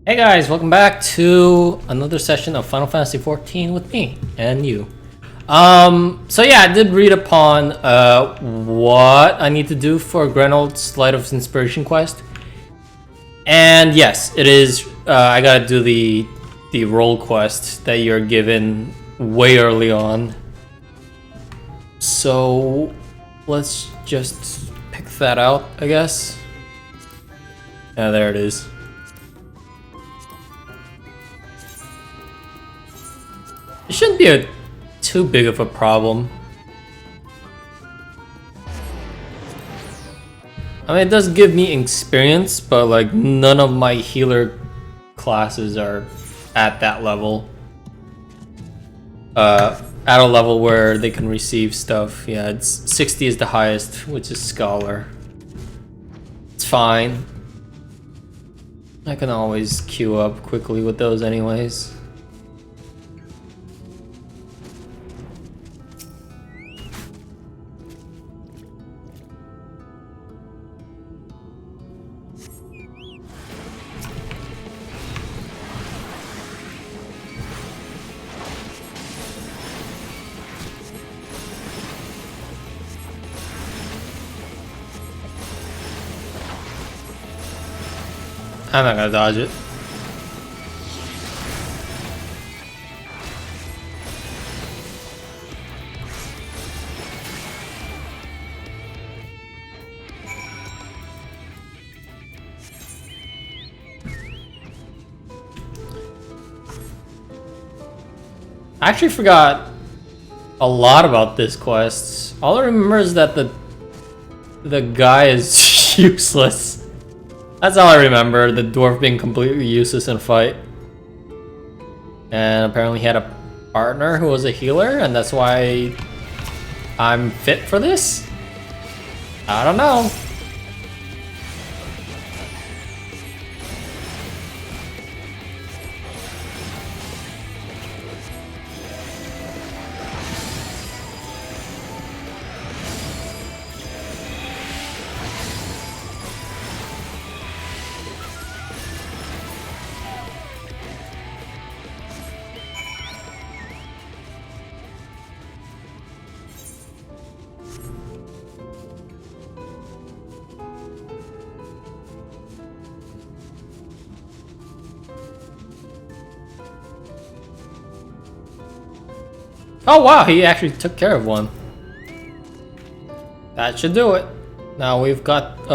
Hey guys, welcome back to another session of Final Fantasy XIV with me and you. So yeah, I did read upon what I need to do for Grenold's Light of Inspiration quest. And yes, it is, I gotta do the role quest that you're given way early on. So let's just pick that out, I guess. Yeah, there it is. It shouldn't be too big of a problem. I mean, it does give me experience, but like none of my healer classes are at that level. At a level where they can receive stuff. Yeah, it's 60 is the highest, which is Scholar. It's fine. I can always queue up quickly with those anyways. I'm not gonna dodge it. I actually forgot a lot about this quest. All I remember is that the guy is useless. That's all I remember, the dwarf being completely useless in a fight. And apparently he had a partner who was a healer, and that's why I'm fit for this? I don't know. Oh wow, he actually took care of one. That should do it. Now we've got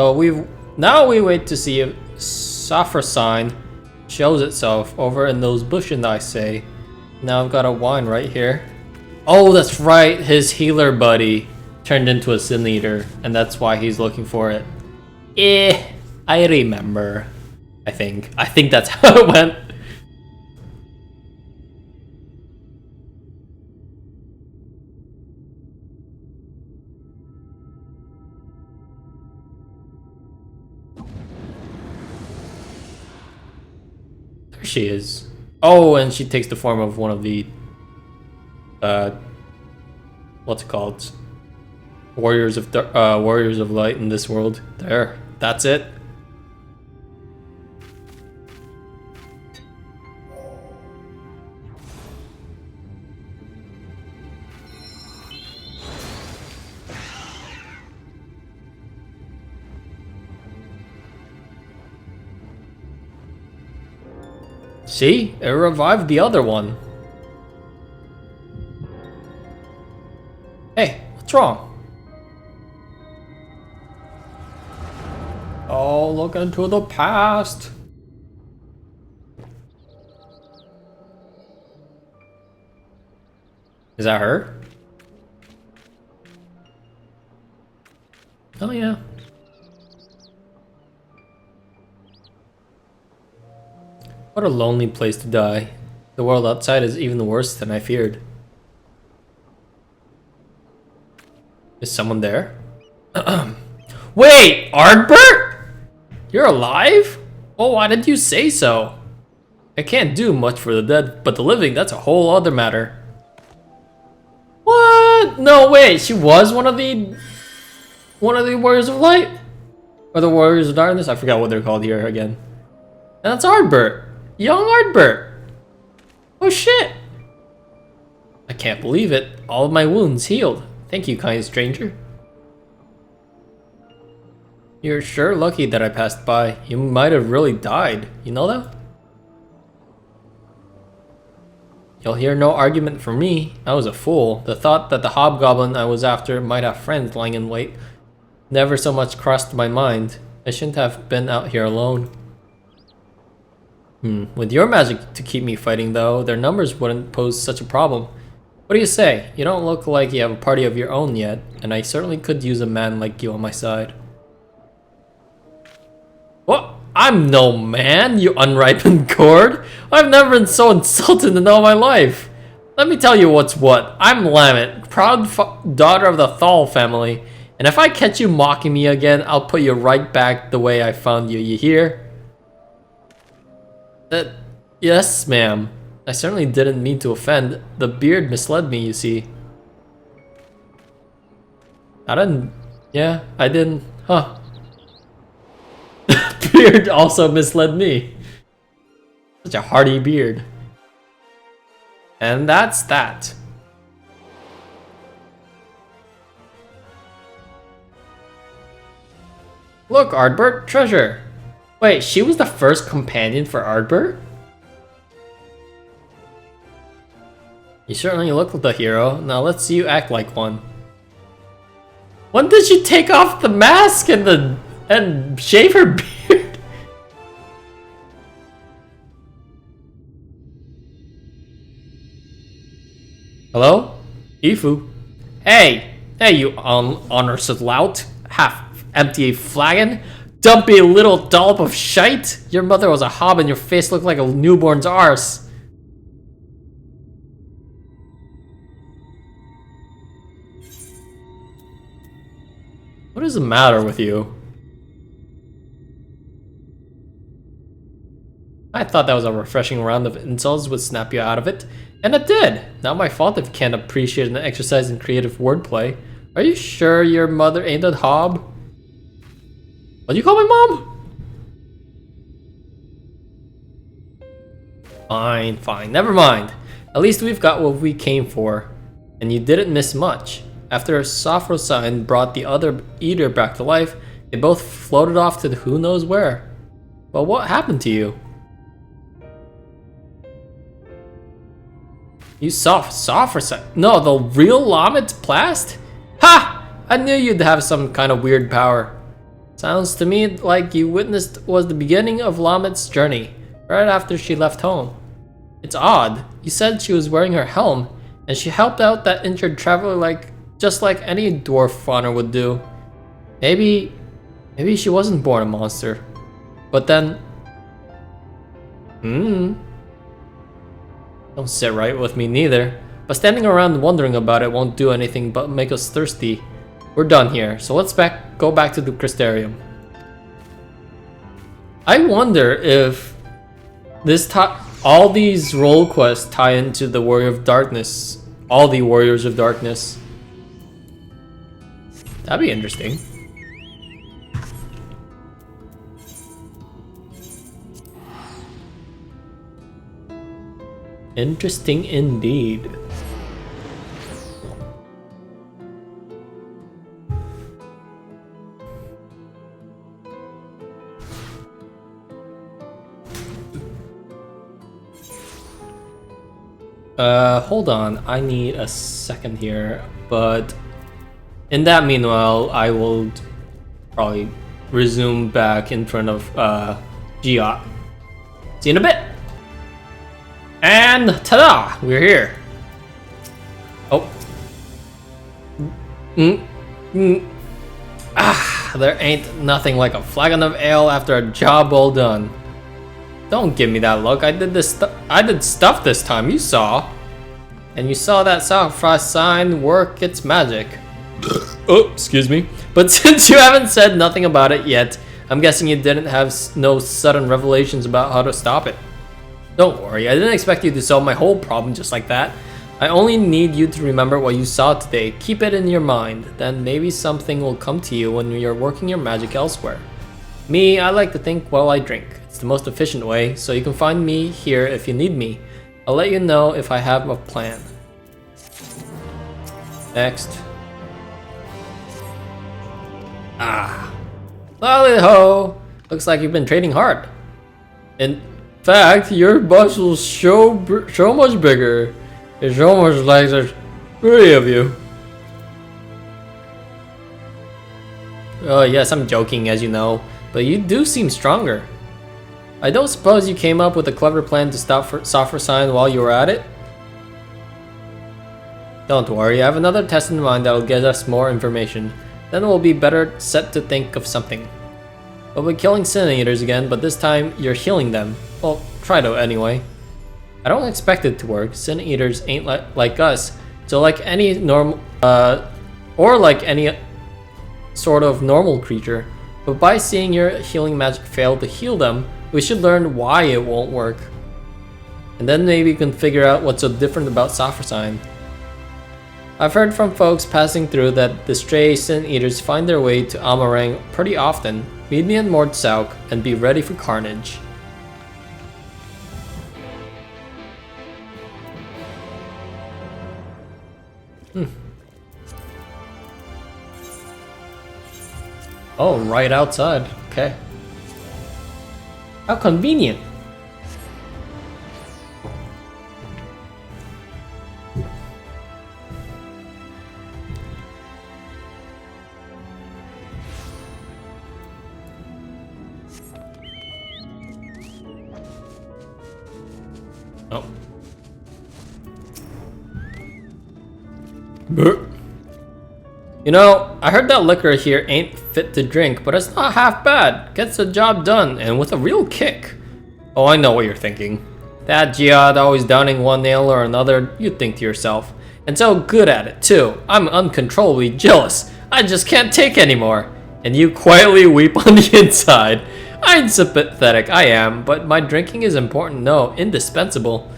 now we wait to see if Saphir sign shows itself over in those bushes, I say. Now I've got a wine right here. Oh, that's right, his healer buddy turned into a Sin Eater, and that's why he's looking for it. I remember. I think that's how it went. She is. Oh, and she takes the form of one of the what's it called? Warriors of Light in this world. There. That's it. See? It revived the other one. Hey, what's wrong? Oh, look into the past. Is that her? Oh yeah. What a lonely place to die. The world outside is even worse than I feared. Is someone there? Wait, Ardbert? You're alive? Oh, why did you say so? I can't do much for the dead, but the living, that's a whole other matter. What? No, wait, she was one of the Warriors of Light? Or the Warriors of Darkness? I forgot what they're called here again. And that's Ardbert. young Ardbert! Oh shit! I can't believe it. All of my wounds healed. Thank you, kind stranger. You're sure lucky that I passed by. You might have really died. You know that? You'll hear no argument from me. I was a fool. The thought that the hobgoblin I was after might have friends lying in wait never so much crossed my mind. I shouldn't have been out here alone. With your magic to keep me fighting though, their numbers wouldn't pose such a problem. What do you say? You don't look like you have a party of your own yet, and I certainly could use a man like you on my side. What? I'm no man, you unripened gourd. I've never been so insulted in all my life. Let me tell you what's what. I'm Lammet, proud daughter of the Thal family, and if I catch you mocking me again, I'll put you right back the way I found you, you hear? Yes, ma'am. I certainly didn't mean to offend. The beard misled me, you see. I didn't, huh. The beard also misled me. Such a hardy beard. And that's that. Look, Ardbert, treasure. Wait, she was the first companion for Ardbert? You certainly look like the hero. Now let's see you act like one. When did she take off the mask and shave her beard? Hello? Ifu. Hey, you honors lout. Half empty flagon. Dumpy little dollop of shite. Your mother was a hob and your face looked like a newborn's arse. What is the matter with you? I thought that was a refreshing round of insults would snap you out of it, and it did. Not my fault if you can't appreciate an exercise in creative wordplay. Are you sure your mother ain't a hob? What do you call my mom? Fine, never mind. At least we've got what we came for, and you didn't miss much. After Sophrosine brought the other eater back to life, they both floated off to who knows where. Well, what happened to you? You saw Sophrosine? No, the real Lammet's blast? Ha! I knew you'd have some kind of weird power. Sounds to me like you witnessed was the beginning of Lammet's journey, right after she left home. It's odd. You said she was wearing her helm, and she helped out that injured traveler just like any dwarf fauna would do. Maybe she wasn't born a monster. But then... Don't sit right with me neither. But standing around wondering about it won't do anything but make us thirsty. We're done here, so let's go back to the Crystarium. I wonder if all these role quests tie into the Warrior of Darkness. All the Warriors of Darkness. That'd be interesting. Interesting indeed. Hold on. I need a second here, but in that meanwhile, I will probably resume back in front of Giott. See you in a bit. And ta-da! We're here. Oh. There ain't nothing like a flagon of ale after a job well done. Don't give me that look. I did stuff this time. You saw. And you saw that Sophrosine work its magic. Oh, excuse me. But since you haven't said nothing about it yet, I'm guessing you didn't have no sudden revelations about how to stop it. Don't worry, I didn't expect you to solve my whole problem just like that. I only need you to remember what you saw today. Keep it in your mind. Then maybe something will come to you when you're working your magic elsewhere. Me, I like to think while I drink. It's the most efficient way, so you can find me here if you need me. I'll let you know if I have a plan. Next. Lolly ho! Looks like you've been trading hard. In fact, your muscles so much bigger. It's almost like there's 3 of you. Oh yes, I'm joking, as you know, but you do seem stronger. I don't suppose you came up with a clever plan to stop Software Sign while you were at it? Don't worry, I have another test in mind that'll get us more information. Then we'll be better set to think of something. We'll be killing Sin Eaters again, but this time you're healing them. Well, try to anyway. I don't expect it to work. Sin Eaters ain't like us, so like any normal, or like any sort of normal creature. But by seeing your healing magic fail to heal them, we should learn why it won't work. And then maybe we can figure out what's so different about Software Sign. I've heard from folks passing through that the stray Sin Eaters find their way to Amarang pretty often. Meet me in Mordsauk and be ready for carnage. Oh, right outside. Okay. How convenient. Oh. You know, I heard that liquor here ain't fit to drink, but it's not half bad. Gets the job done, and with a real kick. Oh, I know what you're thinking. That Giott always downing one nail or another, you think to yourself. And so good at it, too. I'm uncontrollably jealous. I just can't take anymore. And you quietly weep on the inside. I'm sympathetic, I am, but my drinking is important, no, indispensable.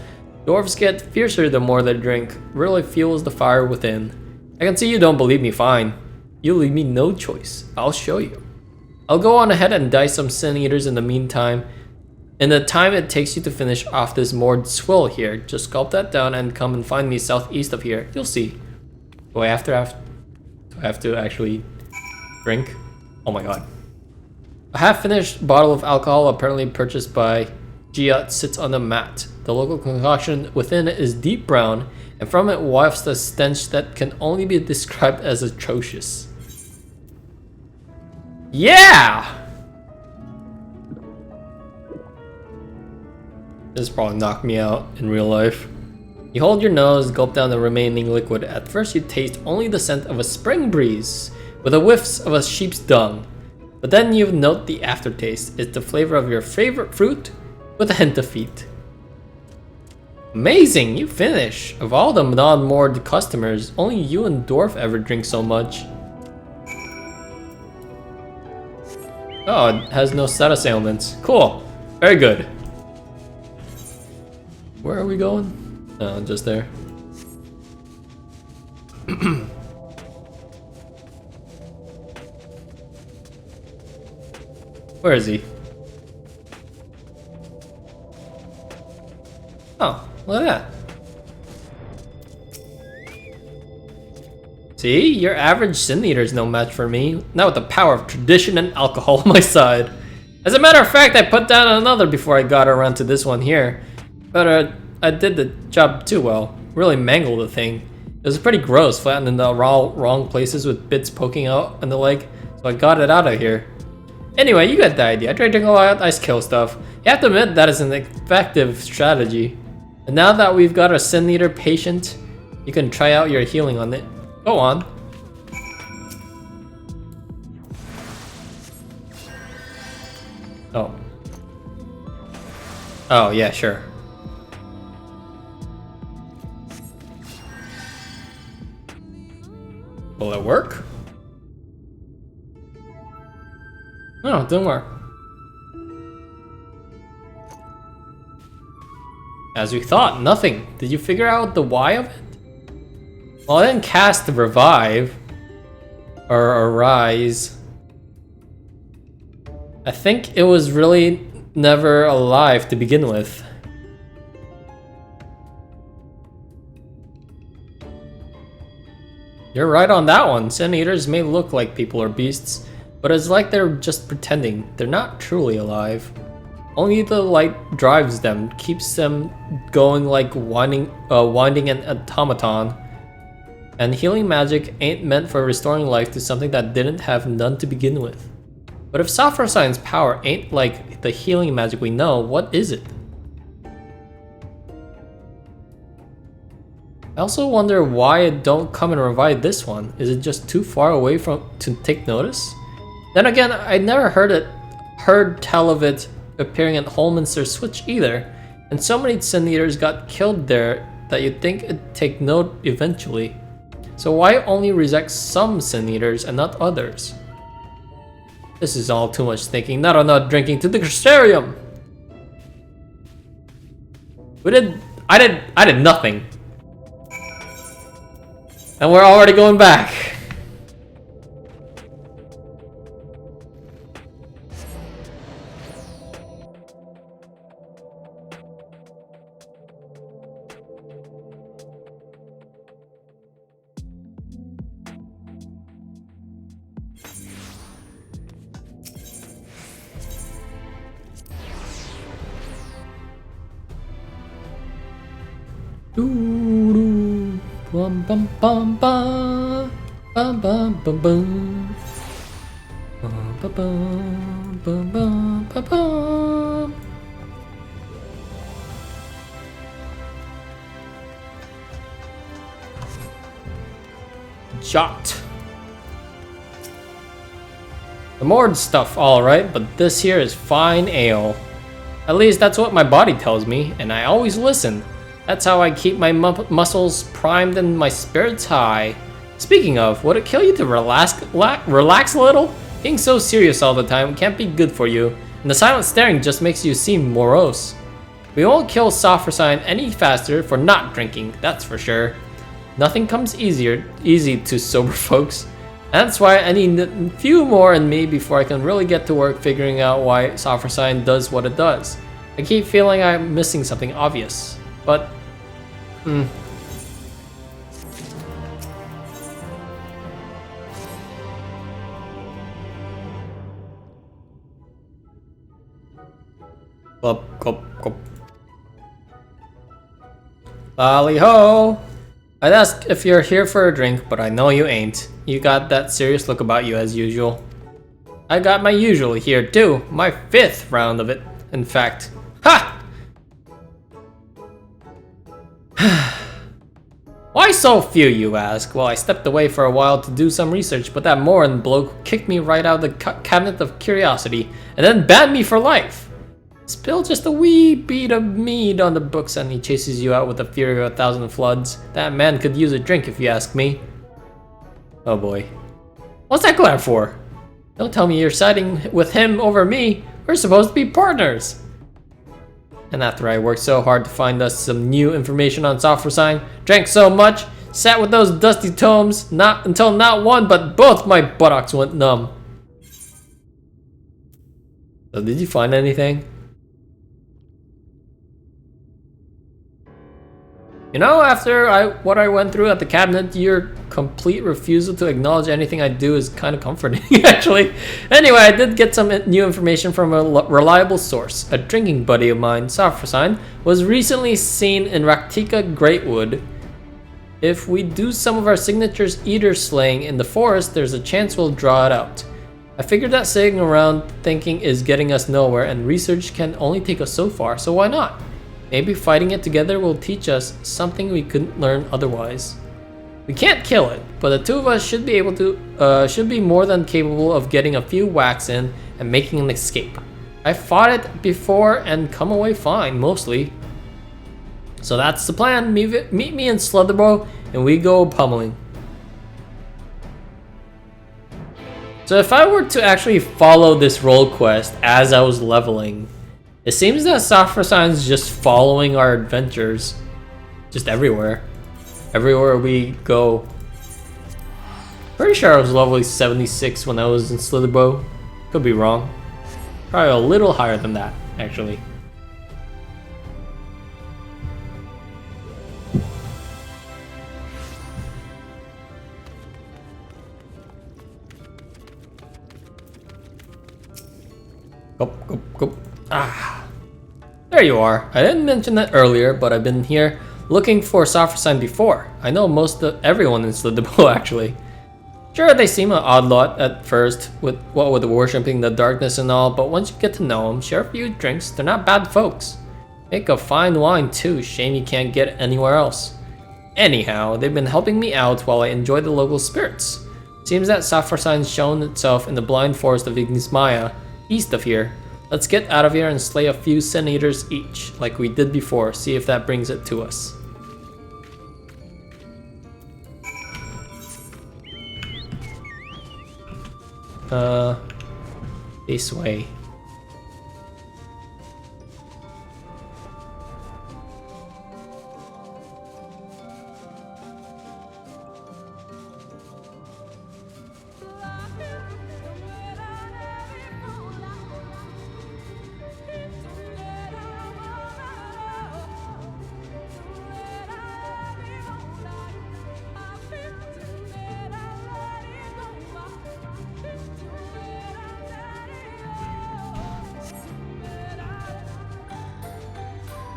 Dwarves get fiercer the more they drink. Really fuels the fire within. I can see you don't believe me, fine. You leave me no choice. I'll show you. I'll go on ahead and dice some Sin Eaters in the meantime. In the time it takes you to finish off this moored swill here, just sculpt that down and come and find me southeast of here. You'll see. Do I have to actually drink? Oh my god. A half-finished bottle of alcohol apparently purchased by Giott sits on the mat. The local concoction within is deep brown, and from it wafts a stench that can only be described as atrocious. Yeah! This probably knocked me out in real life. You hold your nose, gulp down the remaining liquid. At first you taste only the scent of a spring breeze, with a whiffs of a sheep's dung. But then you note the aftertaste. It's the flavor of your favorite fruit, with a hint of feet. Amazing, you finish. Of all the non-moored customers, only you and Dwarf ever drink so much. Oh, it has no status ailments. Cool, very good. Where are we going? No, just there. Where is he? Oh, look at that. See, your average Sin Eater is no match for me. Not with the power of tradition and alcohol on my side. As a matter of fact, I put down another before I got around to this one here. But I did the job too well. Really mangled the thing. It was pretty gross, flattened in the wrong places with bits poking out on the leg. So I got it out of here. Anyway, you got the idea. I try to drink a lot, I kill stuff. You have to admit that is an effective strategy. And now that we've got a Sin Eater patient, you can try out your healing on it. Go on. Oh. Oh, yeah, sure. Will it work? No, it didn't work. As we thought, nothing. Did you figure out the why of it? Well, I didn't cast the revive. Or arise. I think it was really never alive to begin with. You're right on that one. Sin Eaters may look like people or beasts, but it's like they're just pretending. They're not truly alive. Only the light drives them, keeps them going like winding an automaton. And healing magic ain't meant for restoring life to something that didn't have none to begin with. But if Sophrosine's power ain't like the healing magic we know, what is it? I also wonder why it don't come and revive this one. Is it just too far away to take notice? Then again, I never heard tell of it appearing at Holminster Switch either, and so many Sin Eaters got killed there that you'd think it'd take note eventually. So why only reject some Sin Eaters and not others? This is all too much thinking. Not enough drinking to the Crystarium. I did nothing. And we're already going back. Bum bum bum bum bum bum bum bum bum bum bum bum bum bum. Giott. The moored stuff, alright, but this here is fine ale. At least that's what my body tells me, and I always listen. That's how I keep my muscles primed and my spirits high. Speaking of, would it kill you to relax a little? Being so serious all the time can't be good for you, and the silent staring just makes you seem morose. We won't kill Sophrosine any faster for not drinking, that's for sure. Nothing comes easy to sober folks. That's why I need a few more in me before I can really get to work figuring out why Sophrosine does what it does. I keep feeling I'm missing something obvious, but Gulp, gulp, gulp. Lally ho! I'd ask if you're here for a drink, but I know you ain't. You got that serious look about you as usual. I got my usual here too, my 5th round of it, in fact. Ha! Why so few, you ask? Well, I stepped away for a while to do some research, but that Morin bloke kicked me right out of the cabinet of curiosity, and then banned me for life. Spill just a wee bit of mead on the books and he chases you out with the fury of 1,000 floods. That man could use a drink if you ask me. Oh boy. What's that glare for? Don't tell me you're siding with him over me. We're supposed to be partners. And after I worked so hard to find us some new information on Sophrosine, drank so much, sat with those dusty tomes, until not one but both my buttocks went numb. So did you find anything? You know, after what I went through at the cabinet, your complete refusal to acknowledge anything I do is kind of comforting, actually. Anyway, I did get some new information from a reliable source. A drinking buddy of mine, Sophrosine, was recently seen in Raktika Greatwood. If we do some of our signatures eater slaying in the forest, there's a chance we'll draw it out. I figured that sitting around thinking is getting us nowhere, and research can only take us so far, so why not? Maybe fighting it together will teach us something we couldn't learn otherwise. We can't kill it, but the two of us should be more than capable of getting a few whacks in and making an escape. I fought it before and come away fine, mostly. So that's the plan. Meet me in Slutherborough and we go pummeling. So if I were to actually follow this role quest as I was leveling, it seems that Sophrosine's just following our adventures, just everywhere. Everywhere we go. Pretty sure I was level 76 when I was in Slutherborough. Could be wrong. Probably a little higher than that. actually. Go, go, go. Ah. There you are. I didn't mention that earlier, but I've been here looking for Software Sign before. I know most of everyone in Slitherbow actually. Sure, they seem an odd lot at first, with worshipping the darkness and all, but once you get to know them, share a few drinks, they're not bad folks. Make a fine wine too, shame you can't get it anywhere else. Anyhow, they've been helping me out while I enjoy the local spirits. Seems that Software Sign's shown itself in the blind forest of Ignismaya, east of here. Let's get out of here and slay a few Sin Eaters each, like we did before, see if that brings it to us. This way.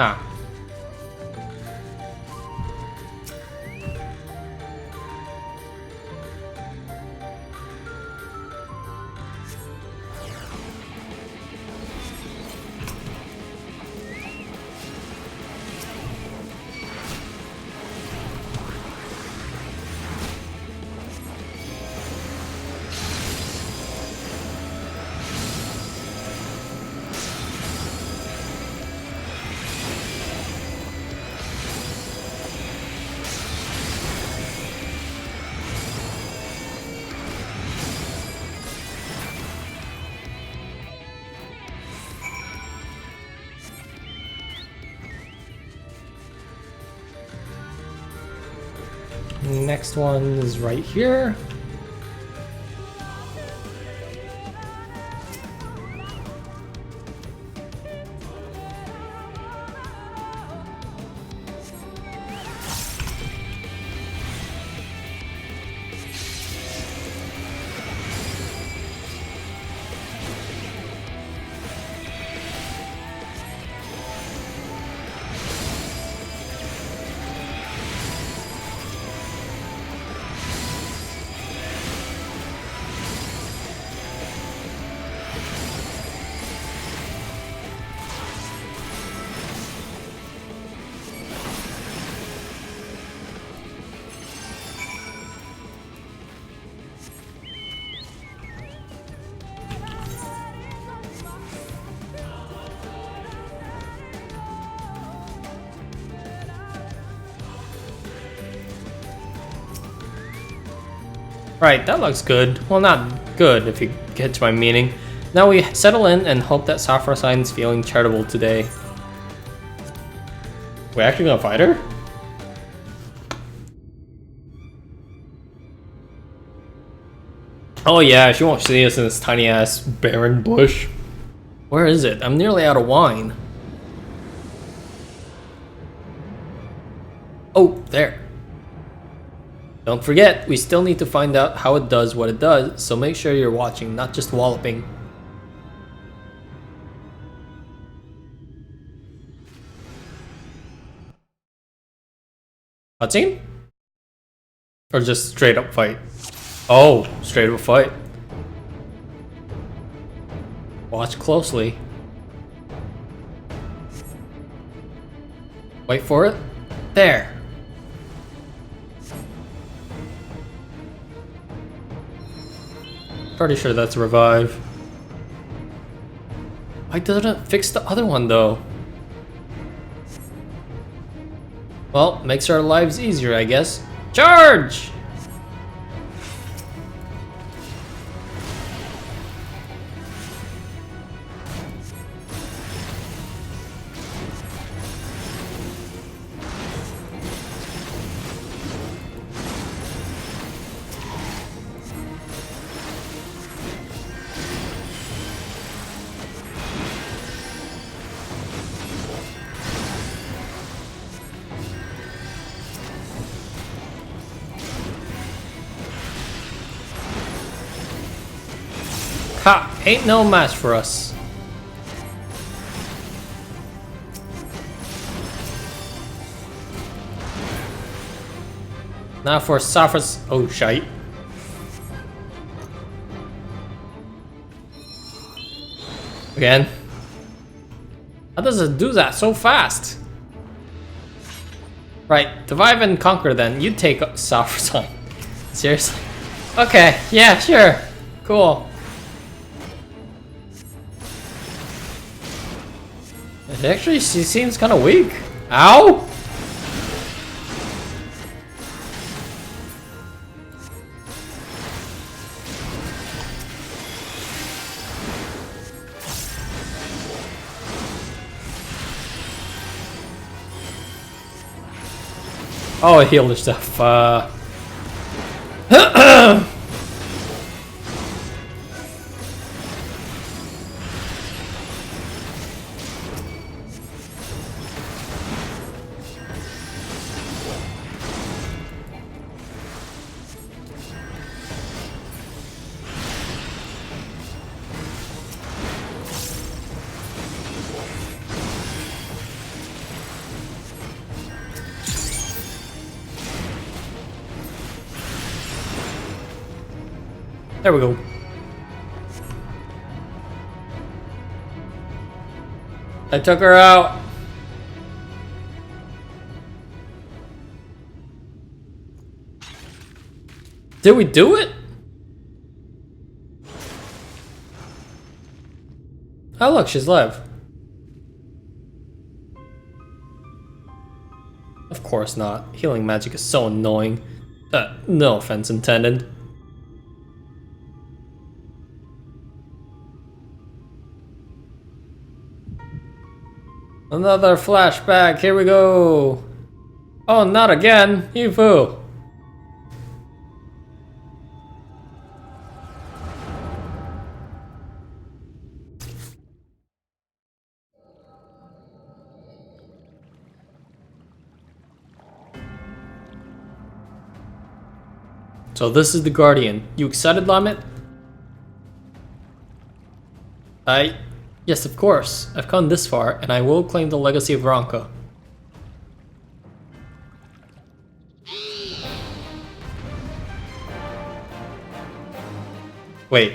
Ah. Next one is right here. Right, that looks good. Well, not good if you get my meaning. Now we settle in and hope that Software Sign's feeling charitable today. We actually gonna fight her? Oh yeah, she won't see us in this tiny ass barren bush. Where is it? I'm nearly out of wine. Oh, there. Don't forget, we still need to find out how it does what it does, so make sure you're watching, not just walloping. Cutscene? Or just straight up fight? Oh, straight up fight. Watch closely. Wait for it. There. Pretty sure that's revive. Why doesn't it fix the other one though? Well, makes our lives easier, I guess. Charge! Ain't no match for us. Now for Safra's... Oh, shite. Again. How does it do that so fast? Right, divide and conquer then. You take Safra's on. Seriously? Okay, yeah, sure. Cool. Actually, she seems kind of weak. Ow! Oh, I healed herself. There we go. I took her out. Did we do it? Oh look, she's alive. Of course not. Healing magic is so annoying. No offense intended. Another flashback, here we go! Oh, not again, you fool! So this is the Guardian. You excited, Lamet? Yes, of course. I've come this far, and I will claim the legacy of Ronka. Wait.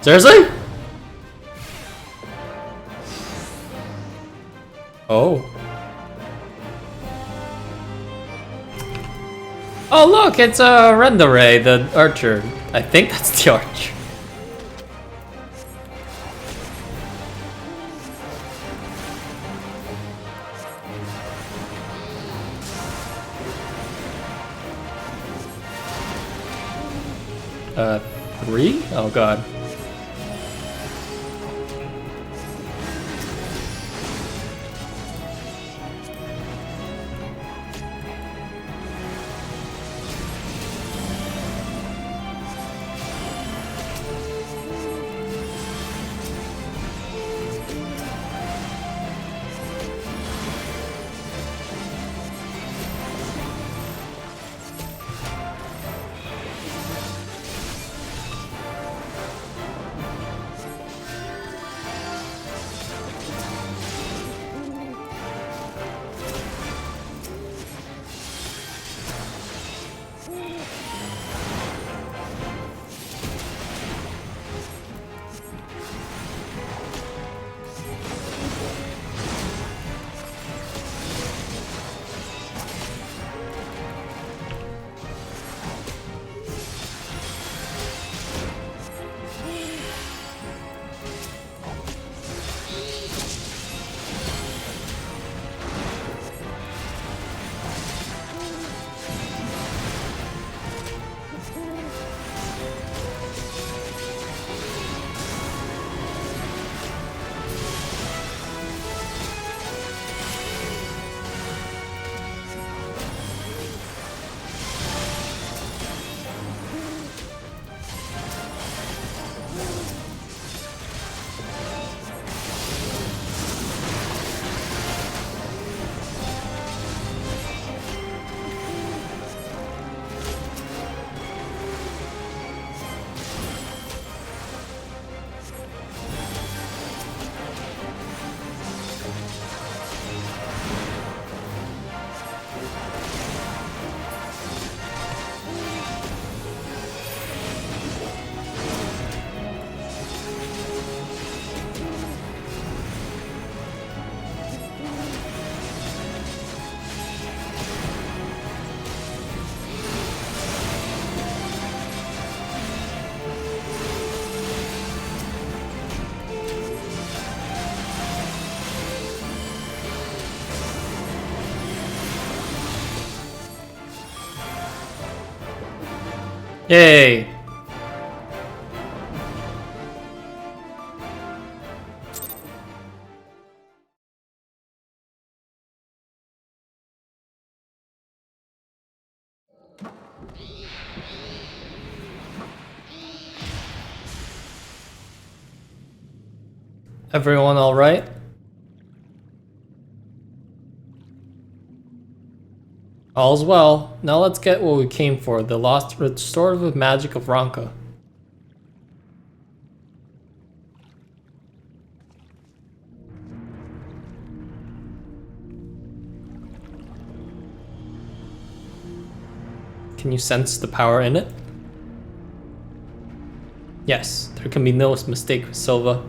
Seriously? Oh. Oh look, it's Rendere, the archer. I think that's the archer. Three? Oh god. Yay! Everyone alright? All's well. Now let's get what we came for, the lost restorative magic of Ronka. Can you sense the power in it? Yes, there can be no mistake, Silva.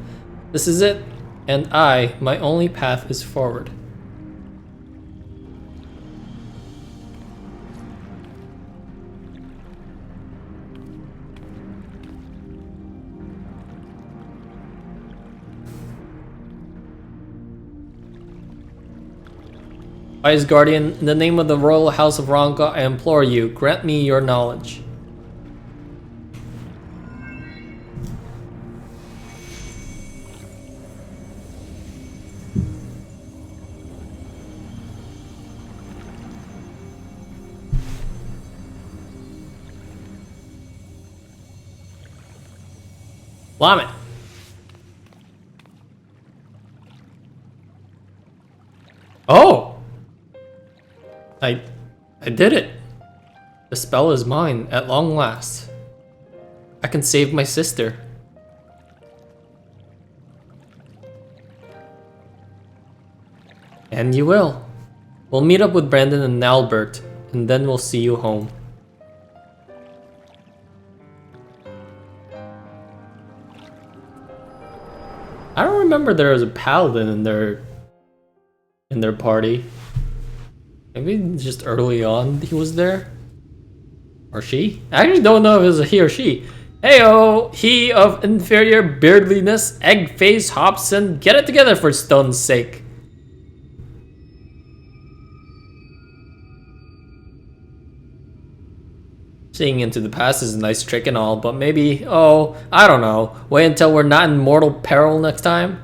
This is it, and my only path is forward. Wise Guardian, in the name of the Royal House of Ronka, I implore you, grant me your knowledge. Lamet. Oh! I did it. The spell is mine at long last. I can save my sister. And you will. We'll meet up with Brandon and Albert, and then we'll see you home. I don't remember there was a paladin in their party. Maybe just early on he was there? Or she? I actually don't know if it was a he or she. Heyo, he of inferior beardliness, egg-faced Hobson, get it together for stone's sake. Seeing into the past is a nice trick and all, but maybe, I don't know, wait until we're not in mortal peril next time?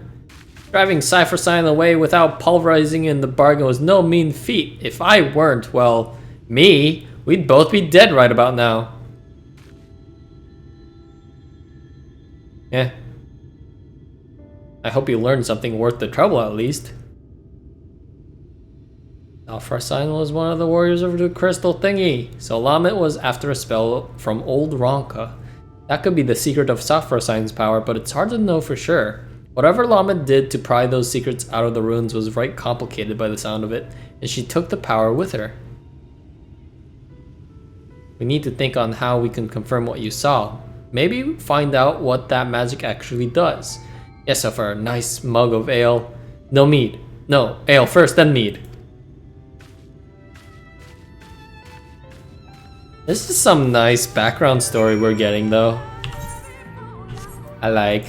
Driving Cypher Sign away without pulverizing in the bargain was no mean feat. If I weren't, well, we'd both be dead right about now. Yeah. I hope you learned something worth the trouble at least. Cypher Sign was one of the warriors of the crystal thingy, so Lamet was after a spell from old Ronka. That could be the secret of Cypher Sign's power, but it's hard to know for sure. Whatever Lamet did to pry those secrets out of the ruins was right complicated by the sound of it, and she took the power with her. We need to think on how we can confirm what you saw. Maybe find out what that magic actually does. Yes, so for a nice mug of ale. No mead. No, ale first, then mead. This is some nice background story we're getting though. I like.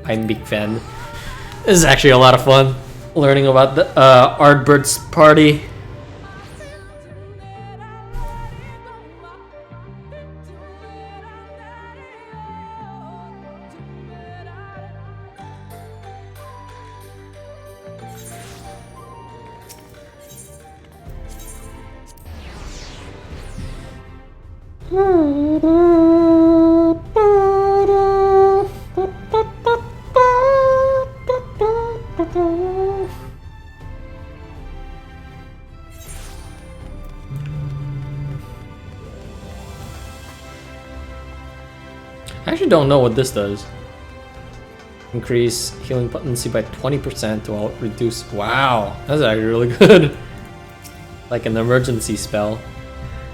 I'm a big fan. This is actually a lot of fun, learning about the Ardbert's party. I actually don't know what this does. Increase healing potency by 20% while reduce. Wow, that's actually really good. Like an emergency spell.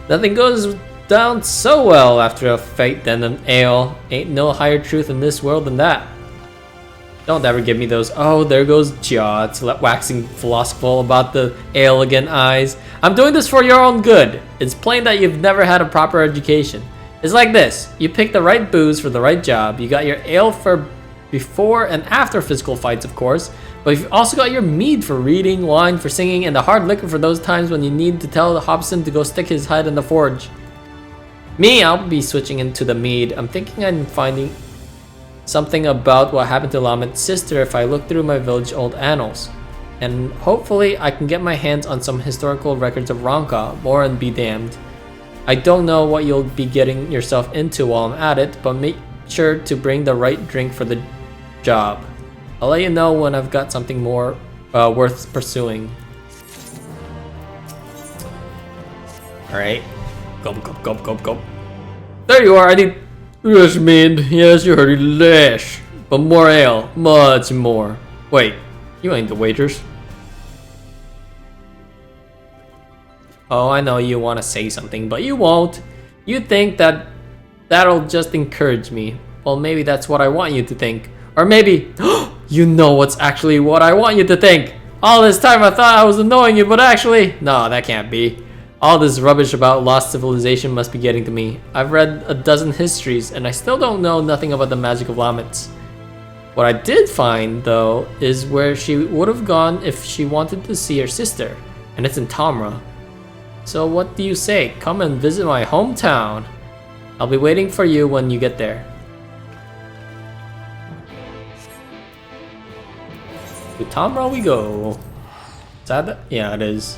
Nothing goes down so well after a fight than an ale. Ain't no higher truth in this world than that. Don't ever give me those, oh, there goes Giott, waxing philosophical about the ale again eyes. I'm doing this for your own good. It's plain that you've never had a proper education. It's like this, you pick the right booze for the right job, you got your ale for before and after physical fights of course, but you've also got your mead for reading, wine for singing, and the hard liquor for those times when you need to tell Hobson to go stick his head in the forge. Me, I'll be switching into the mead. I'm thinking I'm finding something about what happened to Lamet's sister if I look through my village old annals. And hopefully I can get my hands on some historical records of Ronka, more and be damned. I don't know what you'll be getting yourself into while I'm at it, but make sure to bring the right drink for the job. I'll let you know when I've got something more worth pursuing. Alright. Gulp, gulp, gulp, gulp, gulp. There you are, I need... Yes, man. Yes, you heard it. Lash. But more ale. Much more. Wait, you ain't the waitress. Oh, I know you want to say something, but you won't. You think that that'll just encourage me. Well, maybe that's what I want you to think. Or maybe, you know what's actually what I want you to think. All this time I thought I was annoying you, but actually, no, that can't be. All this rubbish about lost civilization must be getting to me. I've read a dozen histories, and I still don't know nothing about the magic of Lamet. What I did find, though, is where she would have gone if she wanted to see her sister, and it's in Tamra. So what do you say? Come and visit my hometown. I'll be waiting for you when you get there. To Tamra we go. Is that? Yeah, it is.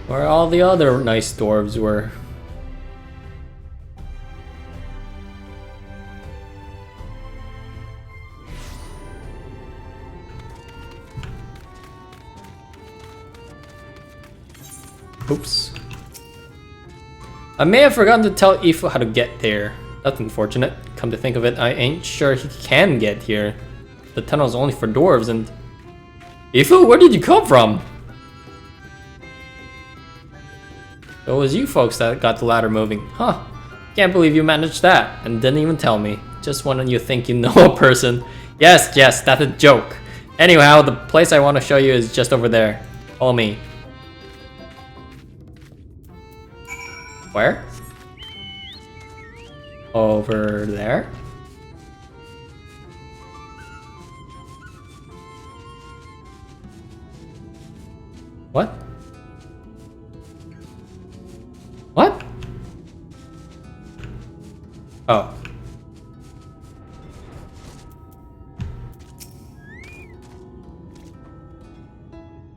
Where all the other nice dwarves were. Oops. I may have forgotten to tell Ifu how to get there. That's unfortunate. Come to think of it, I ain't sure he can get here. The tunnel's only for dwarves and... Ifu, where did you come from? It was you folks that got the ladder moving. Huh. Can't believe you managed that and didn't even tell me. Just when you think you know a person. Yes, that's a joke. Anyhow, the place I want to show you is just over there. Follow me. Where? Over there? What? What? Oh.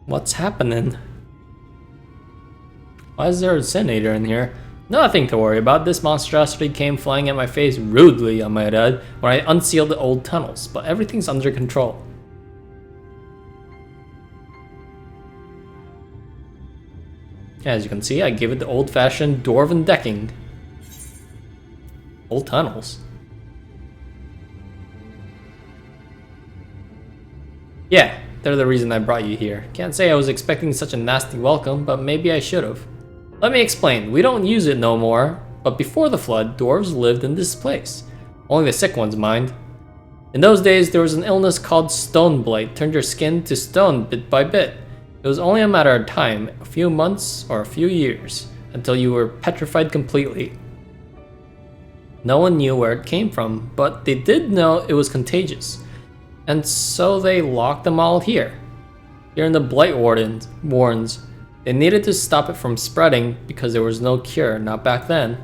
What's happening? Why is there a incinerator in here? Nothing to worry about. This monstrosity came flying at my face rudely, I might add, when I unsealed the old tunnels, but everything's under control. As you can see, I gave it the old-fashioned dwarven decking. Old tunnels. Yeah, they're the reason I brought you here. Can't say I was expecting such a nasty welcome, but maybe I should have. Let me explain. We don't use it no more, but before the flood, dwarves lived in this place. Only the sick ones mind. In those days, there was an illness called stone blight, turned your skin to stone bit by bit. It was only a matter of time, a few months or a few years, until you were petrified completely. No one knew where it came from, but they did know it was contagious. And so they locked them all here. Here in the Blight Warrens. They needed to stop it from spreading because there was no cure, not back then.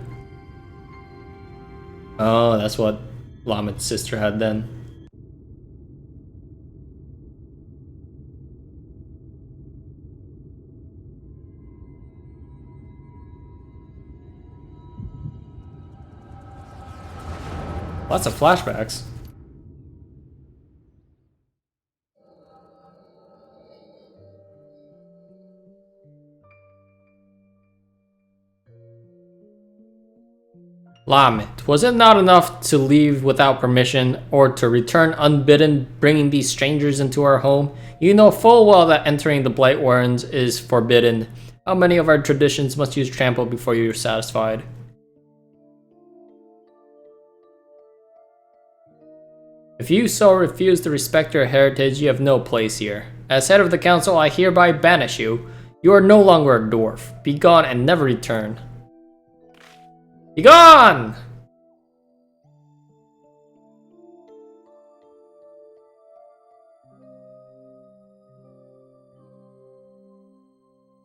Oh, that's what Lamet's sister had then. Lots of flashbacks. Lamet, was it not enough to leave without permission or to return unbidden, bringing these strangers into our home? You know full well that entering the Blight Warrens is forbidden. How many of our traditions must you trample before you're satisfied? If you so refuse to respect your heritage, you have no place here. As head of the council, I hereby banish you. You are no longer a dwarf. Be gone and never return. Be gone!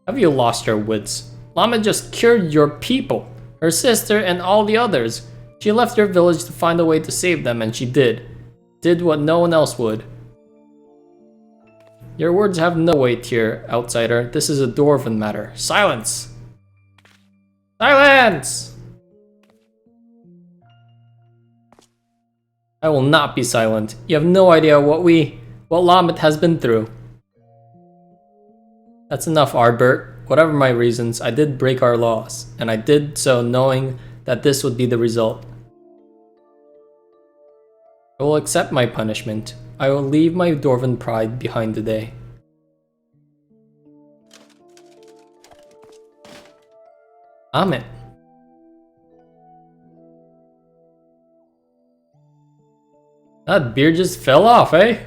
Have you lost your wits? Lama just cured your people, her sister and all the others. She left your village to find a way to save them, and she did. Did what no one else would. Your words have no weight here, outsider. This is a dwarven matter. Silence! Silence! I will not be silent. You have no idea what Lamet has been through. That's enough, Ardbert. Whatever my reasons, I did break our laws, and I did so knowing that this would be the result. I will accept my punishment. I will leave my dwarven pride behind today. Amen. That beard just fell off, eh?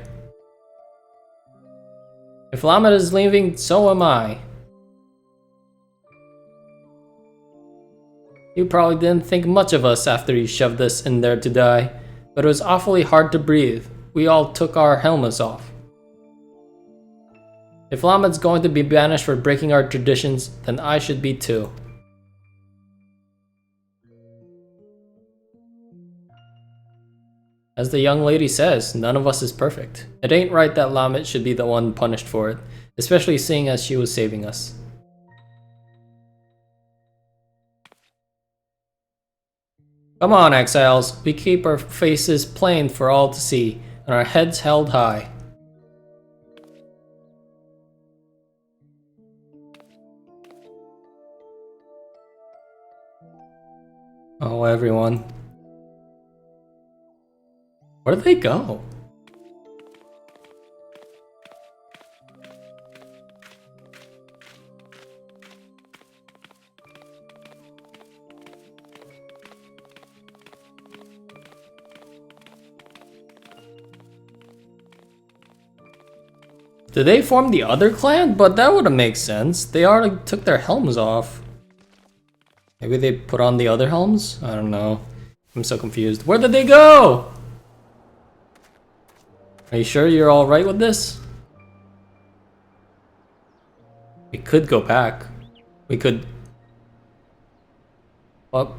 If Lamet is leaving, so am I. You probably didn't think much of us after you shoved us in there to die, but it was awfully hard to breathe. We all took our helmets off. If Lamet's going to be banished for breaking our traditions, then I should be too. As the young lady says, none of us is perfect. It ain't right that Lamet should be the one punished for it, especially seeing as she was saving us. Come on, exiles. We keep our faces plain for all to see, and our heads held high. Oh, everyone. Where did they go? Did they form the other clan? But that wouldn't make sense. They already took their helms off. Maybe they put on the other helms? I don't know. I'm so confused. Where did they go? Are you sure you're alright with this? We could go back. We could... what?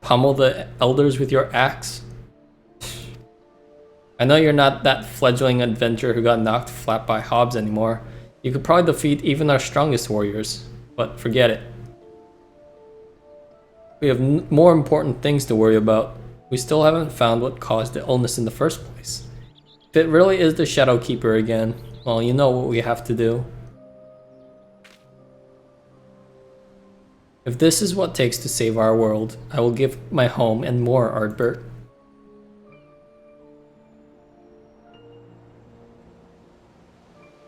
Pummel the elders with your axe? I know you're not that fledgling adventurer who got knocked flat by Hobbs anymore. You could probably defeat even our strongest warriors, but forget it. We have more important things to worry about. We still haven't found what caused the illness in the first place. If it really is the Shadow Keeper again, well, you know what we have to do. If this is what it takes to save our world, I will give my home and more, Ardbert.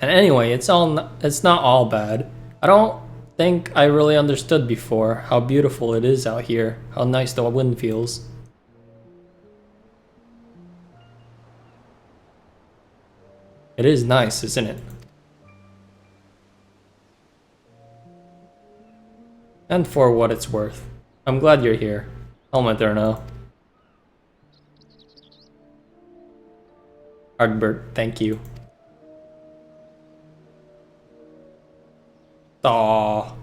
And anyway, it's not all bad. I don't think I really understood before how beautiful it is out here, how nice the wind feels. It is nice, isn't it? And for what it's worth. I'm glad you're here. Helmet or no. Ardbert, thank you. Aww.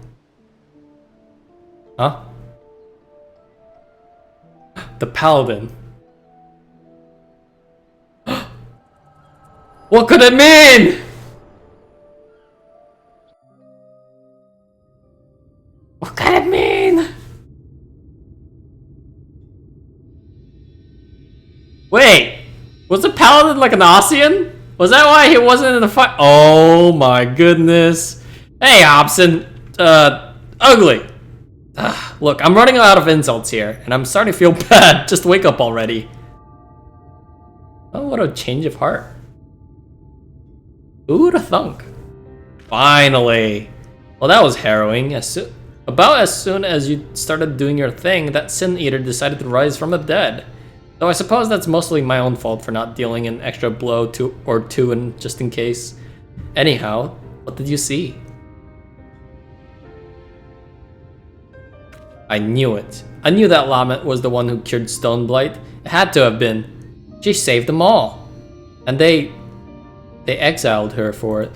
Huh? The Paladin. What could it mean? What could it mean? Wait, was the Paladin like an Ossian? Was that why he wasn't in the fight? Oh my goodness. Hey, Hobson. Ugly. Look, I'm running out of insults here, and I'm starting to feel bad. Just wake up already. Oh, what a change of heart. Who would have thunk? Finally. Well, that was harrowing. About as soon as you started doing your thing, that Sin Eater decided to rise from the dead. Though I suppose that's mostly my own fault for not dealing an extra blow or two in just in case. Anyhow, what did you see? I knew it. I knew that Lamet was the one who cured Stoneblight. It had to have been. She saved them all. And they exiled her for it.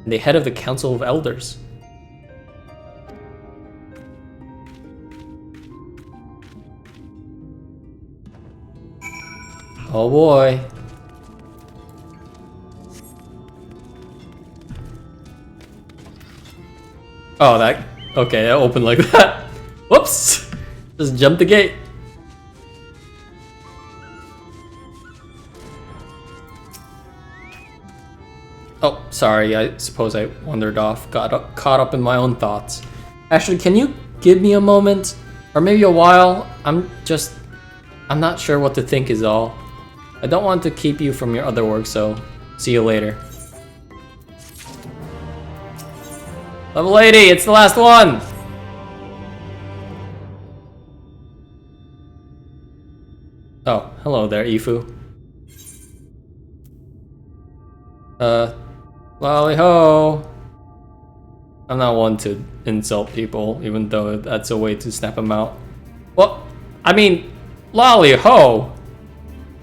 And the head of the Council of Elders. Oh boy. Oh, that... Okay, that opened like that. Whoops! Just jumped the gate. Oh, sorry, I suppose I wandered off, caught up in my own thoughts. Actually, can you give me a moment? Or maybe a while? I'm not sure what to think is all. I don't want to keep you from your other work, so see you later. Level 80, it's the last one! Oh, hello there, Ifu. Lolly ho! I'm not one to insult people, even though that's a way to snap them out. Well, I mean, lolly ho!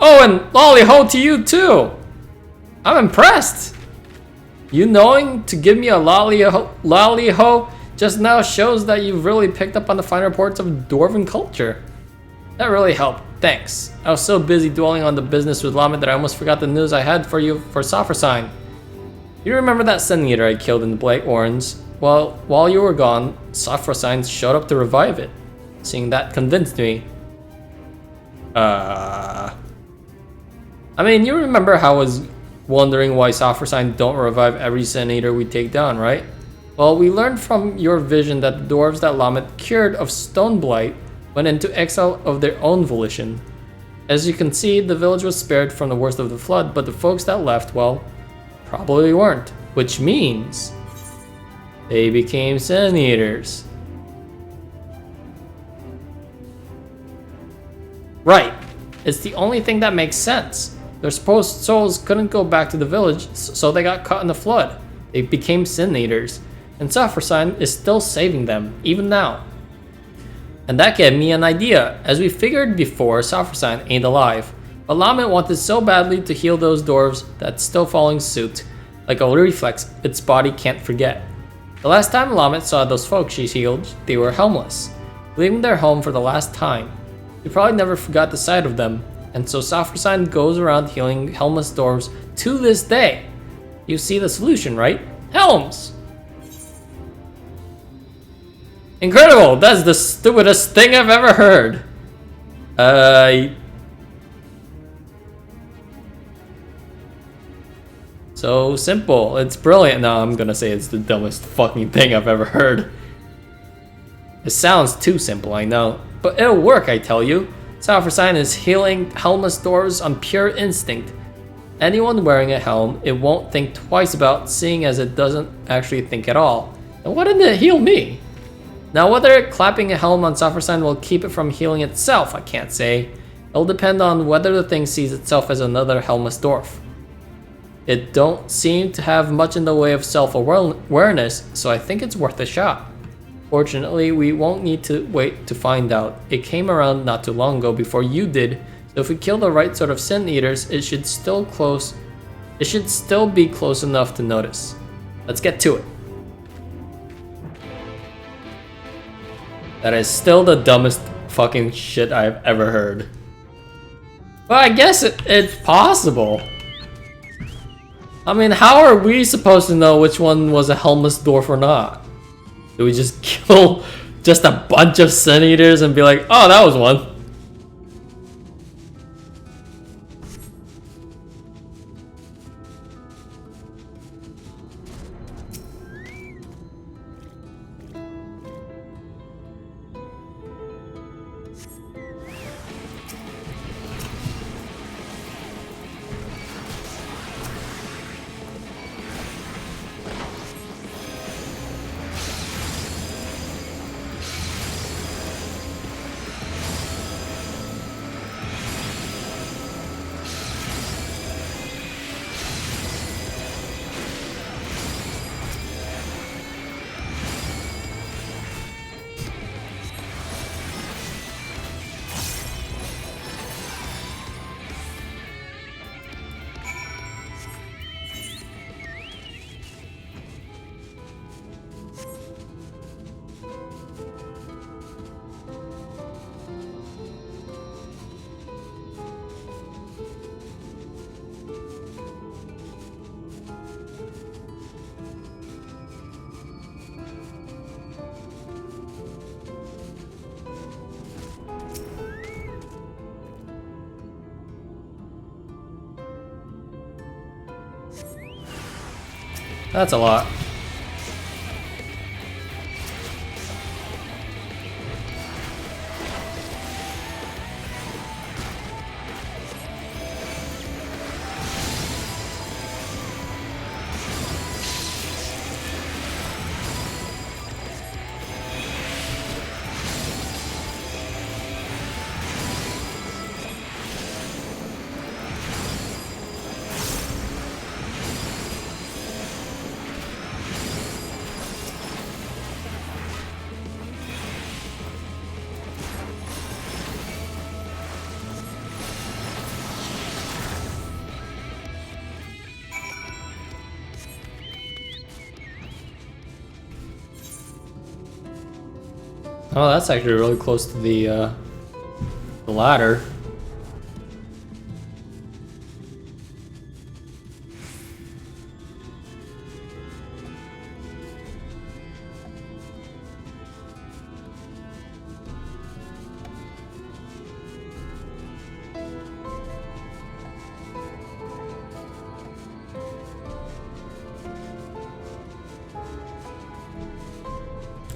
Oh, and lolly ho to you too! I'm impressed! You knowing to give me a lolly ho just now shows that you've really picked up on the finer parts of dwarven culture. That really helped, thanks. I was so busy dwelling on the business with Lamet that I almost forgot the news I had for you for Soffersign. You remember that Sun Eater I killed in the Blight Warrens? Well, while you were gone, Soffersign showed up to revive it. Seeing that convinced me. I mean, you remember how I was wondering why Soffersign don't revive every Sun Eater we take down, right? Well, we learned from your vision that the dwarves that Lamet cured of Stone Blight went into exile of their own volition. As you can see, the village was spared from the worst of the flood, but the folks that left, well, probably weren't. Which means they became Sun Eaters. Right. It's the only thing that makes sense. Their supposed souls couldn't go back to the village, so they got caught in the flood. They became Sun Eaters, and Soffersign is still saving them, even now. And that gave me an idea. As we figured before, Soffersign ain't alive, but Lamet wanted so badly to heal those dwarves that's still following suit. Like a reflex its body can't forget. The last time Lamet saw those folks she healed, they were helmless, leaving their home for the last time. He probably never forgot the sight of them, and so Soffersign goes around healing helmless dwarves to this day. You see the solution, right? Helms! Incredible! That's the stupidest thing I've ever heard. So simple. It's brilliant. No, I'm gonna say it's the dumbest fucking thing I've ever heard. It sounds too simple, I know. But it'll work, I tell you. Soffersign is healing helmless dwarves on pure instinct. Anyone wearing a helm, it won't think twice about, seeing as it doesn't actually think at all. And why didn't it heal me? Now whether clapping a helm on Soffersign will keep it from healing itself, I can't say. It'll depend on whether the thing sees itself as another helmless dwarf. It don't seem to have much in the way of self-awareness, so I think it's worth a shot. Fortunately, we won't need to wait to find out. It came around not too long ago before you did, so if we kill the right sort of Sun Eaters, it should still be close enough to notice. Let's get to it. That is still the dumbest fucking shit I've ever heard. Well, I guess it's possible. I mean, how are we supposed to know which one was a helmless dwarf or not? Do we just kill just a bunch of Sun Eaters and be like, oh, that was one? That's a lot. Oh, that's actually really close to the ladder.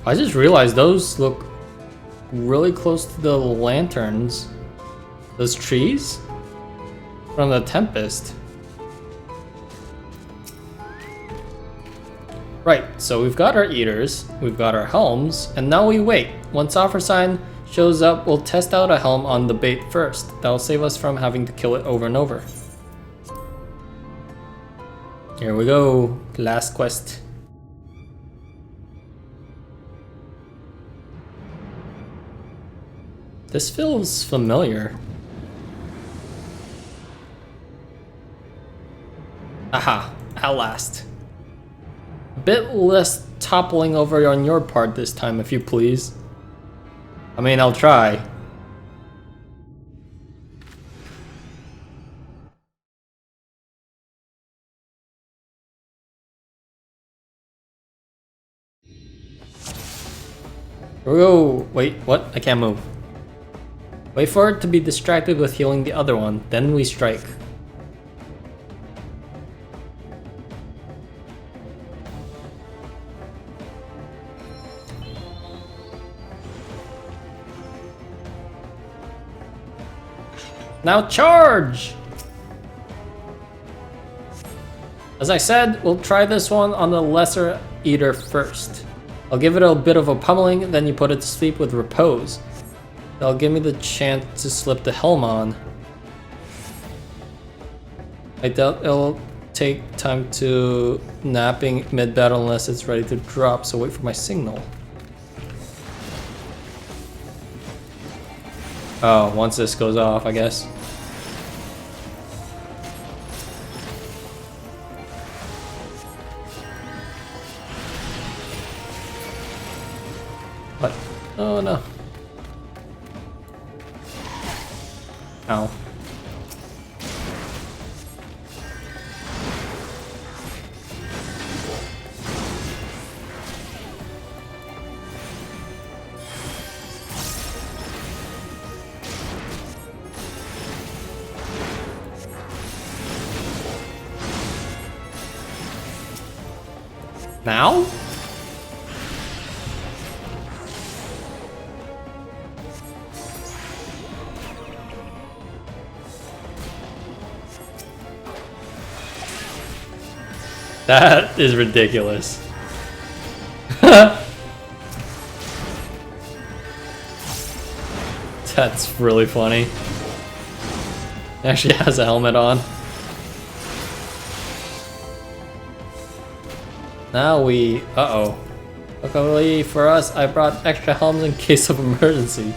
I just realized those look really close to the lanterns. Those trees from the Tempest. Right, so we've got our eaters, we've got our helms, and now we wait. Once Offer Sign shows up, we'll test out a helm on the bait first. That'll save us from having to kill it over and over. Here we go, last quest. This feels familiar. Aha, at last. A bit less toppling over on your part this time, if you please. I mean, I'll try. Here we go. Wait, what? I can't move. Wait for it to be distracted with healing the other one, then we strike. Now charge! As I said, we'll try this one on the lesser eater first. I'll give it a bit of a pummeling, then you put it to sleep with repose. That'll give me the chance to slip the helm on. I doubt it'll take time to napping mid-battle unless it's ready to drop, so wait for my signal. Oh, once this goes off, I guess. What? Oh no. Ow. Now? That is ridiculous. That's really funny. It actually has a helmet on. Now we... uh-oh. Luckily for us, I brought extra helms in case of emergency.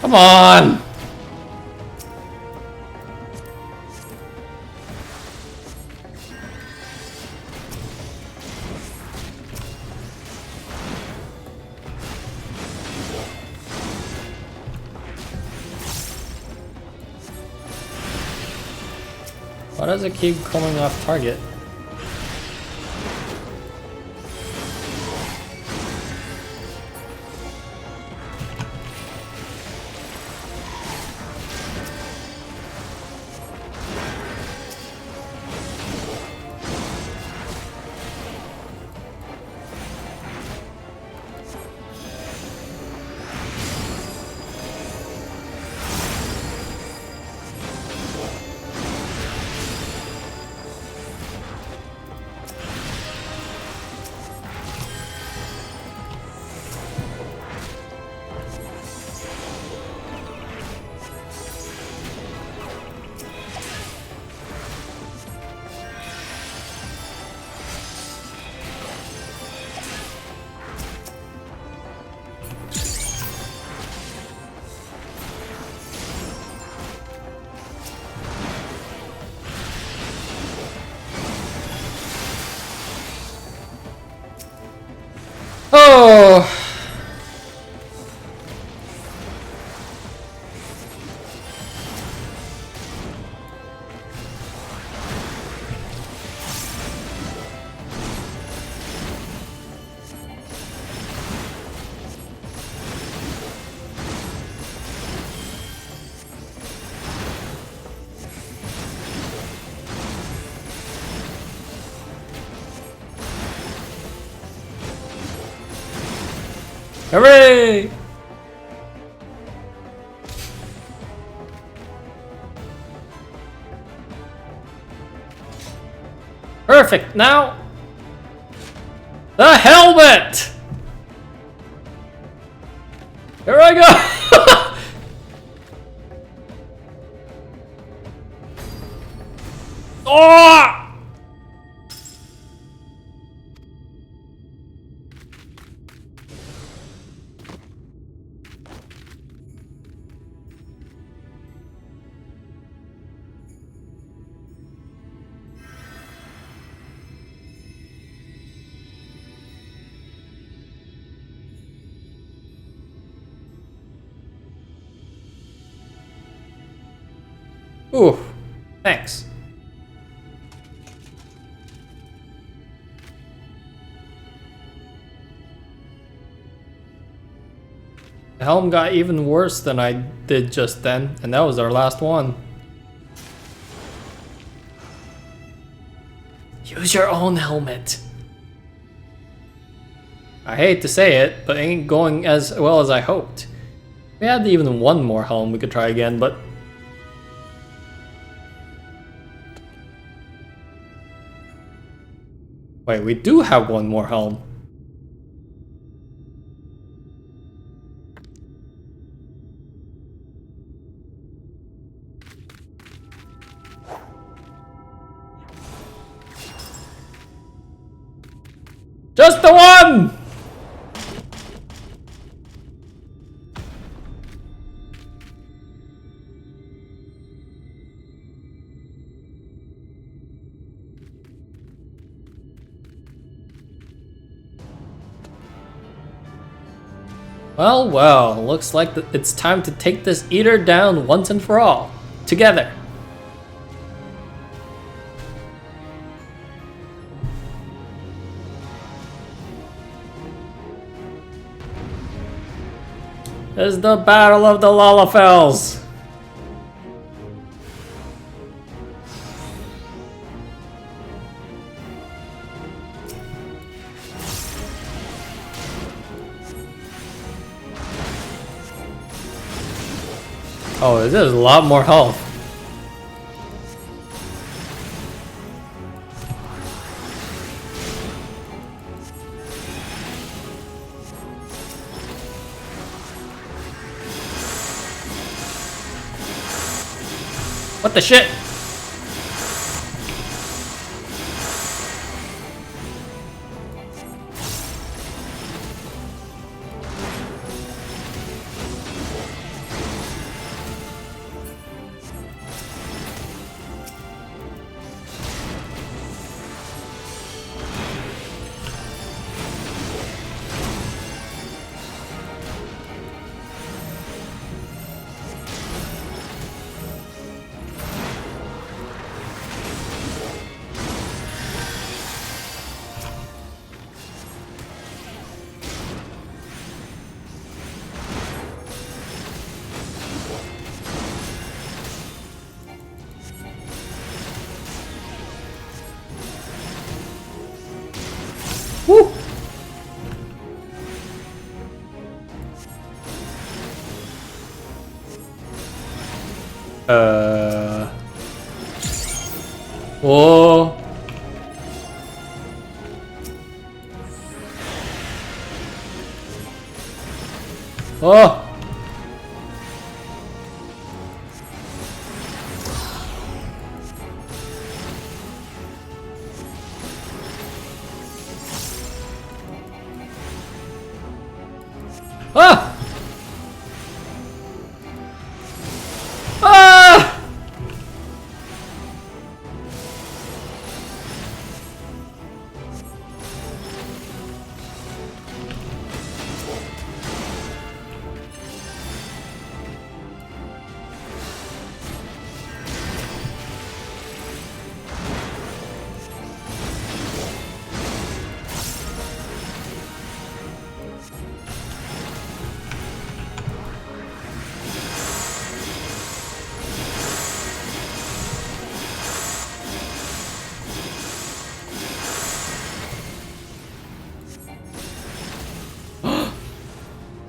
Come on! Why does it keep coming off target? Oh! Hooray! Perfect, now the helmet! Here I go! Oh! Ooh, thanks. The helm got even worse than I did just then, and that was our last one. Use your own helmet. I hate to say it, but it ain't going as well as I hoped. If we had even one more helm, we could try again, but... Wait, we do have one more helm. Just the one! Well, well, looks like it's time to take this eater down once and for all. Together. This is the battle of the Lalafels. Oh, this is a lot more health. What the shit? Whoa. Oh. Ah! Ah!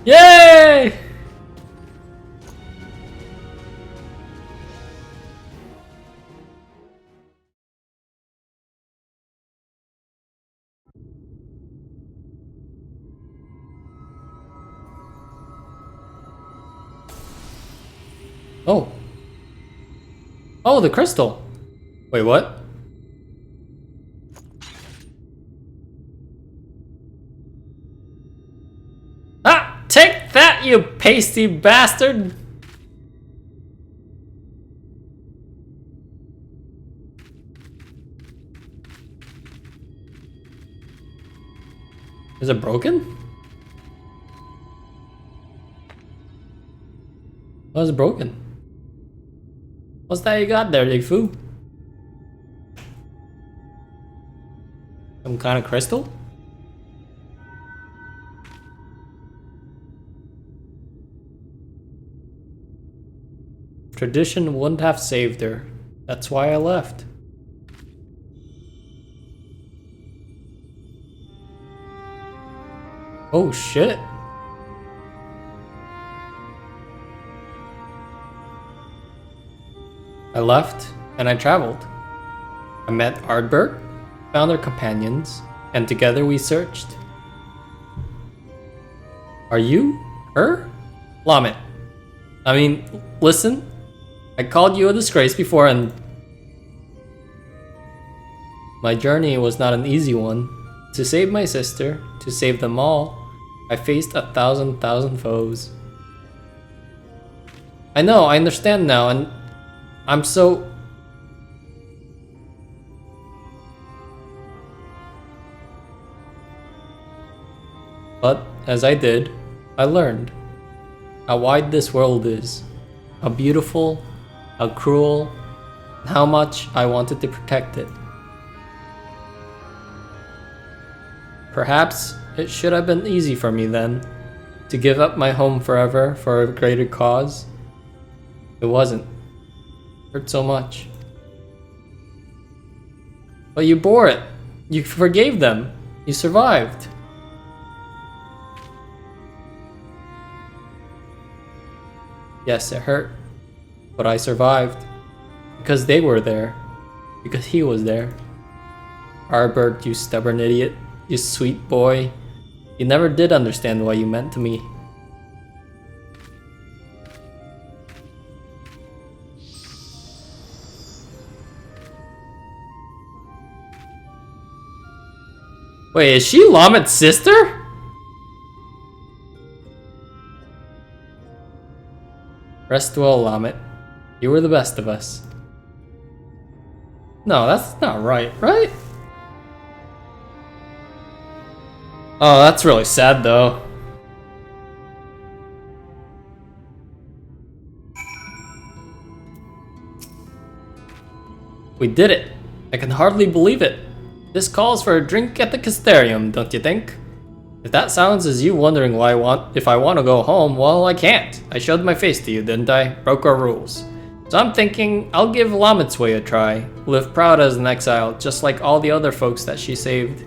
Yay! Oh. Oh, the crystal. Wait, what? Ah! Take that, you pasty bastard! Is it broken? Why is it broken? What's that you got there, Big Foo? Some kind of crystal? Tradition wouldn't have saved her. That's why I left. Oh shit. I left and I traveled. I met Ardbert, found our companions, and together we searched. Are you her? Lamet. I mean, listen. I called you a disgrace before and my journey was not an easy one. To save my sister, to save them all, I faced 1,000 foes. I know, I understand now, and I'm so... But, as I did, I learned how wide this world is, how beautiful, how cruel, and how much I wanted to protect it. Perhaps it should have been easy for me then, to give up my home forever for a greater cause. It wasn't. It hurt so much. But you bore it. You forgave them. You survived. Yes, it hurt. But I survived. Because they were there. Because he was there. Arbert, you stubborn idiot. You sweet boy. You never did understand what you meant to me. Wait, is she Lamet's sister? Rest well, Lamet. You were the best of us. No, that's not right, right? Oh, that's really sad though. We did it. I can hardly believe it. This calls for a drink at the Castellarium, don't you think? If that sounds as you wondering if I want to go home, well, I can't. I showed my face to you, didn't I? Broke our rules. So I'm thinking I'll give Lamet's way a try. Live proud as an exile, just like all the other folks that she saved.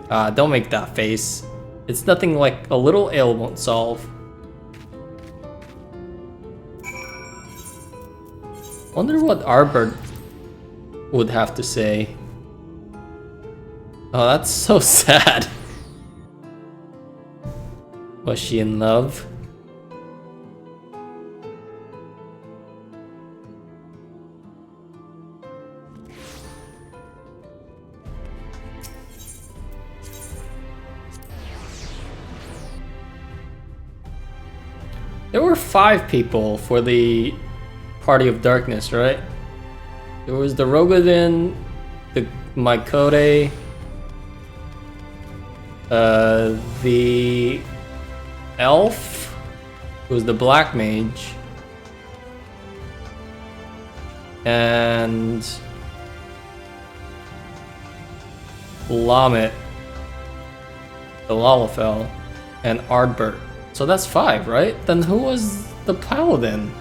Don't make that face. It's nothing like a little ale won't solve. Wonder what Arbor would have to say. Oh, that's so sad. Was she in love? There were 5 people for the Party of Darkness, right? There was the Rogadin, the Mycode, the Elf, who was the Black Mage, and Lamet, the Lalafell, and Ardbert. So that's 5, right? Then who was the Paladin?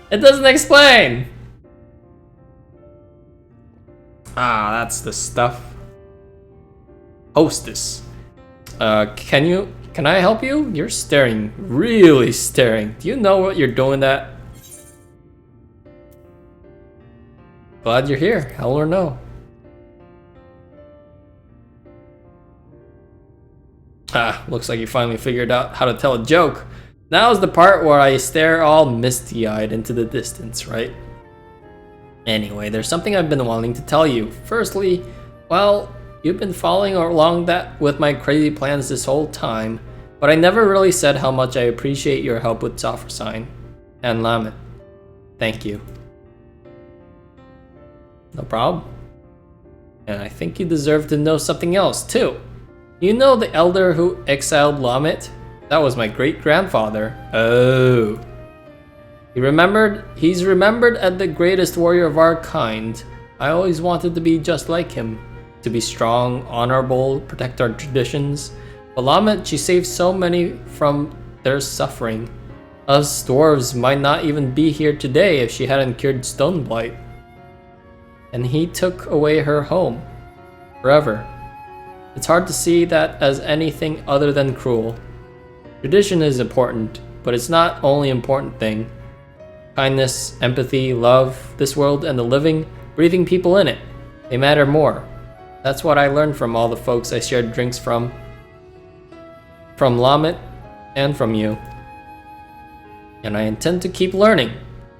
It doesn't explain! Ah, that's the stuff. Hostess. Can I help you? You're staring, really staring. Do you know what you're doing that? Glad you're here, hell or no. Ah, looks like you finally figured out how to tell a joke. Now's the part where I stare all misty-eyed into the distance, right? Anyway, there's something I've been wanting to tell you. Firstly, well, you've been following along that with my crazy plans this whole time, but I never really said how much I appreciate your help with Sofrsign and Lamet. Thank you. No problem. And I think you deserve to know something else, too. You know the elder who exiled Lamet? That was my great-grandfather. Oh. He's remembered as the greatest warrior of our kind. I always wanted to be just like him. To be strong, honorable, protect our traditions. But Lamet, she saved so many from their suffering. Us dwarves might not even be here today if she hadn't cured Stoneblight. And he took away her home. Forever. It's hard to see that as anything other than cruel. Tradition is important, but it's not only important thing. Kindness, empathy, love, this world and the living, breathing people in it. They matter more. That's what I learned from all the folks I shared drinks from. From Lamet and from you. And I intend to keep learning.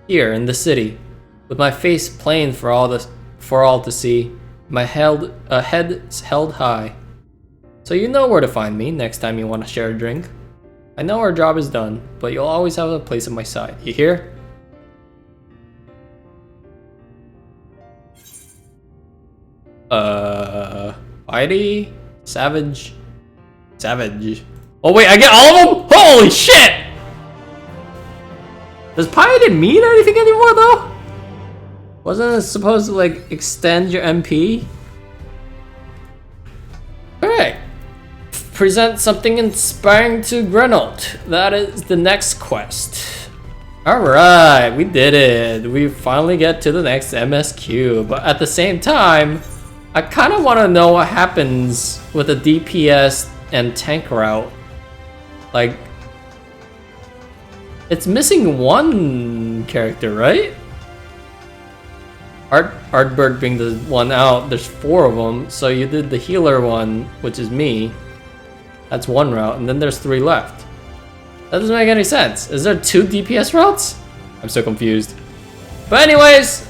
Here in the city. With my face plain for all to see. My head held high. So you know where to find me next time you want to share a drink. I know our job is done, but you'll always have a place at my side. You hear? Piety? Savage? Savage. Oh wait, I get all of them? Holy shit! Does Piety mean anything anymore though? Wasn't it supposed to like extend your MP? Alright. Present something inspiring to Grenold. That is the next quest. Alright, we did it. We finally get to the next MSQ. But at the same time, I kind of want to know what happens with a DPS and tank route. Like, it's missing one character, right? Ardbert being the one out, there's 4 of them. So you did the healer one, which is me. That's one route, and then there's 3 left. That doesn't make any sense. Is there 2 DPS routes? I'm so confused. But anyways,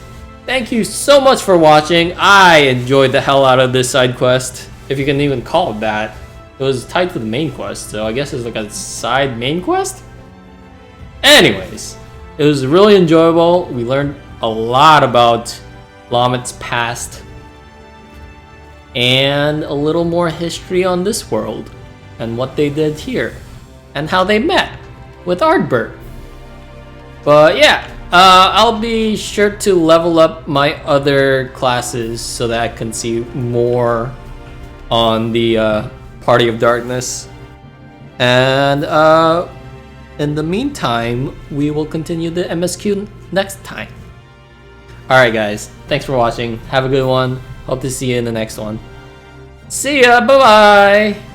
thank you so much for watching. I enjoyed the hell out of this side quest, if you can even call it that. It was tied to the main quest, so I guess it's like a side main quest? Anyways, it was really enjoyable. We learned a lot about Lamet's past and a little more history on this world and what they did here and how they met with Ardbert. But yeah, I'll be sure to level up my other classes so that I can see more on the Party of Darkness. And in the meantime, we will continue the MSQ next time. Alright guys, thanks for watching. Have a good one. Hope to see you in the next one. See ya, bye bye!